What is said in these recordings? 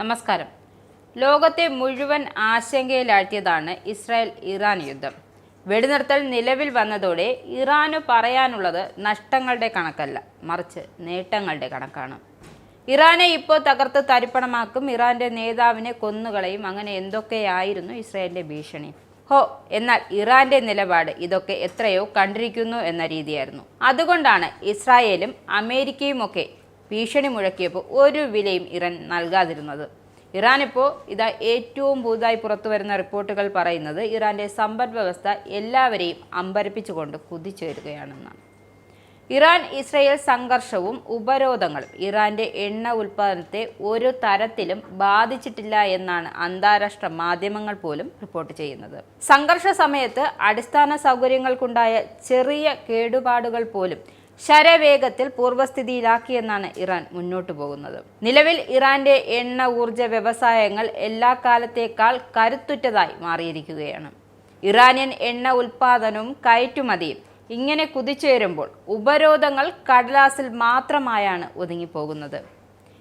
നമസ്കാരം. ലോകത്തെ മുഴുവൻ ആശങ്കയിലാഴ്ത്തിയതാണ് ഇസ്രായേൽ-ഇറാൻ യുദ്ധം. വെടിനിർത്തൽ നിലവിൽ വന്നതോടെ ഇറാന് പറയാനുള്ളത് നഷ്ടങ്ങളുടെ കണക്കല്ല, മറിച്ച് നേട്ടങ്ങളുടെ കണക്കാണ്. ഇറാനെ ഇപ്പോൾ തകർത്ത് തരിപ്പണമാക്കും, ഇറാന്റെ നേതാവിനെ കൊന്നുകളയും, അങ്ങനെ എന്തൊക്കെയായിരുന്നു ഇസ്രായേലിന്റെ ഭീഷണി. എന്നാൽ ഇറാന്റെ നിലപാട് ഇതൊക്കെ എത്രയോ കണ്ടിരിക്കുന്നു എന്ന രീതിയായിരുന്നു. അതുകൊണ്ടാണ് ഇസ്രായേലും അമേരിക്കയുമൊക്കെ ഭീഷണി മുഴക്കിയപ്പോൾ ഒരു വിലയും ഇറാൻ നൽകാതിരുന്നത്. ഇറാൻ ഇപ്പോൾ ഏറ്റവും പുതുതായി പുറത്തു വരുന്ന റിപ്പോർട്ടുകൾ പറയുന്നത് ഇറാന്റെ സമ്പദ് വ്യവസ്ഥ എല്ലാവരെയും അമ്പരപ്പിച്ചുകൊണ്ട് കുതിച്ചുയരുകയാണെന്നാണ്. ഇറാൻ ഇസ്രായേൽ സംഘർഷവും ഉപരോധങ്ങളും ഇറാന്റെ എണ്ണ ഉൽപ്പാദനത്തെ ഒരു തരത്തിലും ബാധിച്ചിട്ടില്ല എന്നാണ് അന്താരാഷ്ട്ര മാധ്യമങ്ങൾ പോലും റിപ്പോർട്ട് ചെയ്യുന്നത്. സംഘർഷ സമയത്ത് അടിസ്ഥാന സൗകര്യങ്ങൾക്കുണ്ടായ ചെറിയ കേടുപാടുകൾ പോലും ശരവേഗത്തിൽ പൂർവ്വസ്ഥിതിയിലാക്കിയെന്നാണ് ഇറാൻ മുന്നോട്ടു പോകുന്നത്. നിലവിൽ ഇറാന്റെ എണ്ണ ഊർജ വ്യവസായങ്ങൾ എല്ലാ കാലത്തേക്കാൾ കരുത്തുറ്റതായി മാറിയിരിക്കുകയാണ്. ഇറാനിയൻ എണ്ണ ഉൽപ്പാദനവും കയറ്റുമതിയും ഇങ്ങനെ കുതിച്ചുയരുമ്പോൾ ഉപരോധങ്ങൾ കടലാസിൽ മാത്രമായാണ് ഒതുങ്ങിപ്പോകുന്നത്.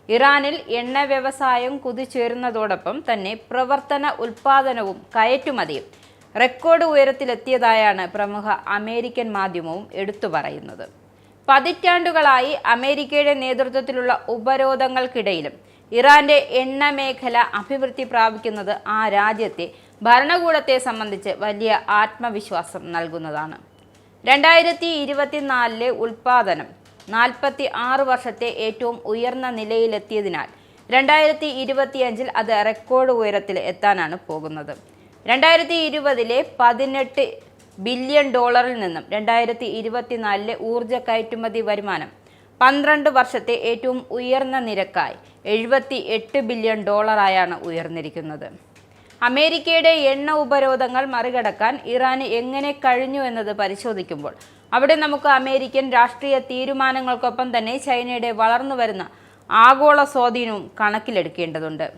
ഇറാനിൽ എണ്ണ വ്യവസായം കുതിച്ചുയരുന്നതോടൊപ്പം തന്നെ പ്രവർത്തന ഉൽപ്പാദനവും കയറ്റുമതിയും റെക്കോർഡ് ഉയരത്തിലെത്തിയതായാണ് പ്രമുഖ അമേരിക്കൻ മാധ്യമവും എടുത്തു പറയുന്നത്. പതിറ്റാണ്ടുകളായി അമേരിക്കയുടെ നേതൃത്വത്തിലുള്ള ഉപരോധങ്ങൾക്കിടയിലും ഇറാന്റെ എണ്ണ മേഖല അഭിവൃദ്ധി പ്രാപിക്കുന്നത് ആ രാജ്യത്തെ ഭരണകൂടത്തെ സംബന്ധിച്ച് വലിയ ആത്മവിശ്വാസം നൽകുന്നതാണ്. 2024 ഉൽപ്പാദനം 46 വർഷത്തെ ഏറ്റവും ഉയർന്ന നിലയിലെത്തിയതിനാൽ 2025 അത് റെക്കോർഡ് ഉയരത്തിൽ എത്താനാണ് പോകുന്നത്. 2020 $18 ബില്യൺ നിന്നും 2024 ഊർജ കയറ്റുമതി വരുമാനം 12 വർഷത്തെ ഏറ്റവും ഉയർന്ന നിരക്കായി $78 ബില്യൺ ആയാണ് ഉയർന്നിരിക്കുന്നത്. അമേരിക്കയുടെ എണ്ണ ഉപരോധങ്ങൾ മറികടക്കാൻ ഇറാന് എങ്ങനെ കഴിഞ്ഞു എന്നത് പരിശോധിക്കുമ്പോൾ അവിടെ നമുക്ക് അമേരിക്കൻ രാഷ്ട്രീയ തീരുമാനങ്ങൾക്കൊപ്പം തന്നെ ചൈനയുടെ വളർന്നു വരുന്ന ആഗോള സ്വാധീനവും കണക്കിലെടുക്കേണ്ടതുണ്ട്.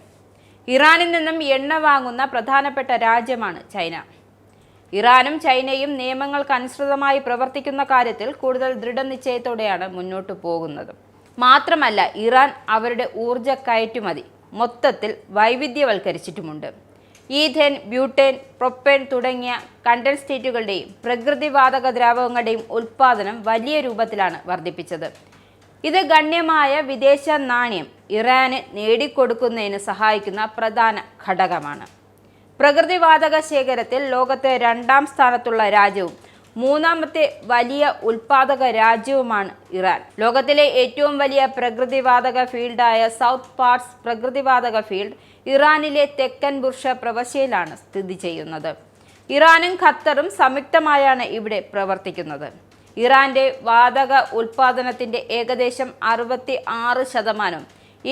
ഇറാനിൽ നിന്നും എണ്ണ വാങ്ങുന്ന പ്രധാനപ്പെട്ട രാജ്യമാണ് ചൈന. ഇറാനും ചൈനയും നിയമങ്ങൾക്കനുസൃതമായി പ്രവർത്തിക്കുന്ന കാര്യത്തിൽ കൂടുതൽ ദൃഢനിശ്ചയത്തോടെയാണ് മുന്നോട്ടു പോകുന്നത്. മാത്രമല്ല, ഇറാൻ അവരുടെ ഊർജ കയറ്റുമതി മൊത്തത്തിൽ വൈവിധ്യവൽക്കരിച്ചിട്ടുമുണ്ട്. ഈഥേൻ, ബ്യൂട്ടേൻ, പ്രൊപ്പേൻ തുടങ്ങിയ കണ്ടൻസേറ്റുകളുടെയും പ്രകൃതിവാതക ദ്രാവകങ്ങളുടെയും ഉൽപ്പാദനം വലിയ രൂപത്തിലാണ് വർദ്ധിപ്പിച്ചത്. ഇത് ഗണ്യമായ വിദേശ നാണ്യം ഇറാന് നേടിക്കൊടുക്കുന്നതിന് സഹായിക്കുന്ന പ്രധാന ഘടകമാണ്. പ്രകൃതിവാതക ശേഖരത്തിൽ ലോകത്തെ 2ാം സ്ഥാനത്തുള്ള രാജ്യവും 3ാമത്തെ വലിയ ഉൽപ്പാദക രാജ്യവുമാണ് ഇറാൻ. ലോകത്തിലെ ഏറ്റവും വലിയ പ്രകൃതിവാതക ഫീൽഡായ സൗത്ത് പാർട്സ് പ്രകൃതിവാതക ഫീൽഡ് ഇറാനിലെ തെക്കൻ ബുർഷ പ്രവിശ്യയിലാണ് സ്ഥിതി ചെയ്യുന്നത്. ഇറാനും ഖത്തറും സംയുക്തമായാണ് ഇവിടെ പ്രവർത്തിക്കുന്നത്. ഇറാന്റെ വാതക ഉൽപ്പാദനത്തിന്റെ ഏകദേശം 66%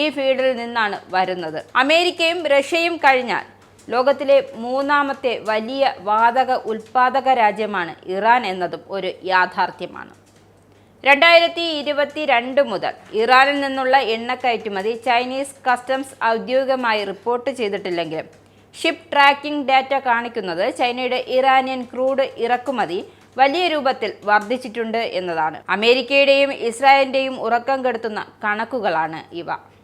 ഈ ഫീൽഡിൽ നിന്നാണ് വരുന്നത്. അമേരിക്കയും റഷ്യയും കഴിഞ്ഞാൽ ലോകത്തിലെ 3ാമത്തെ വലിയ വാതക ഉൽപ്പാദക രാജ്യമാണ് ഇറാൻ എന്നതും ഒരു യാഥാർത്ഥ്യമാണ്. 2022 മുതൽ ഇറാനിൽ നിന്നുള്ള എണ്ണ കയറ്റുമതി ചൈനീസ് കസ്റ്റംസ് ഔദ്യോഗികമായി റിപ്പോർട്ട് ചെയ്തിട്ടില്ലെങ്കിലും ഷിപ്പ് ട്രാക്കിംഗ് ഡാറ്റ കാണിക്കുന്നത് ചൈനയുടെ ഇറാനിയൻ ക്രൂഡ് ഇറക്കുമതി വലിയ രൂപത്തിൽ വർദ്ധിച്ചിട്ടുണ്ട് എന്നതാണ്. അമേരിക്കയുടെയും ഇസ്രായേലിന്റെയും ഉറക്കം കെടുത്തുന്ന കണക്കുകളാണ് ഇവ.